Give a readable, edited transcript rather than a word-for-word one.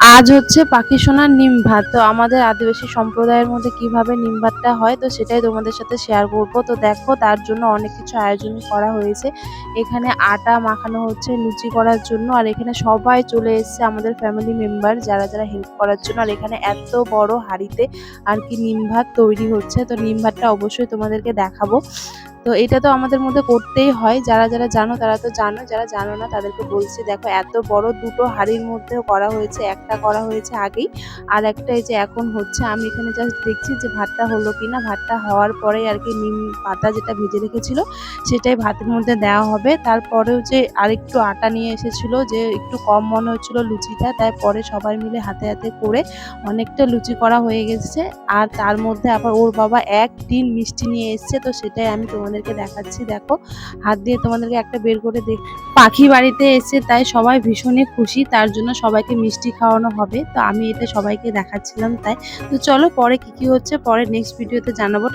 আজ হচ্ছে পাখি সোনার নিম ভাত। তো আমাদের আদিবাসী সম্প্রদায়ের মধ্যে কিভাবে নিম ভাতটা হয় তো সেটাই তোমাদের সাথে শেয়ার করব। তো দেখো তার জন্য অনেক কিছু আয়োজন করা হয়েছে। এখানে আটা মাখানো হচ্ছে লুচি করার জন্য, আর এখানে সবাই চলে এসেছে আমাদের ফ্যামিলি মেম্বার যারা যারা হেল্প করার জন্য। আর এখানে এত বড় হাঁড়িতে আর কি নিম ভাত তৈরি হচ্ছে। তো নিম ভাতটা অবশ্যই তোমাদেরকে দেখাবো। তো এটা তো আমাদের মধ্যে করতেই হয়, যারা যারা জানো তারা তো জানো, যারা জানো না তাদেরকে বলছি। দেখো এত বড় দুটো হাঁড়ির মধ্যেও করা হয়েছে, একটা করা হয়েছে আগেই আর একটা এই যে এখন হচ্ছে। আমি এখানে জাস্ট দেখছি যে ভাতটা হলো কিনা। ভাতটা হওয়ার পরে আর কি নিম পাতা যেটা ভেজে রেখেছিল সেটাই ভাতের মধ্যে দেওয়া হবে। তারপরেও যে আরেকটু আটা নিয়ে এসেছিল, যে একটু কম মনে হচ্ছিল লুচিটা, তাই পরে সবাই মিলে হাতে হাতে করে অনেকটা লুচি করা হয়ে গেছে। আর তার মধ্যে আবার ওর বাবা এক টিন মিষ্টি নিয়ে এসছে, তো সেটাই আমি তোমাদেরকে দেখাচ্ছি। দেখো হাত দিয়ে তোমাদেরকে একটা বের করে দেখ। পাখি বাড়িতে এসে তাই সবাই ভীষণই খুশি, তার জন্য সবাইকে মিষ্টি খাওয়ানো হবে। তো আমি এটা সবাইকে দেখাচ্ছিলাম তাই। তো চলো পরে কি কি হচ্ছে পরে নেক্সট ভিডিওতে জানাবো।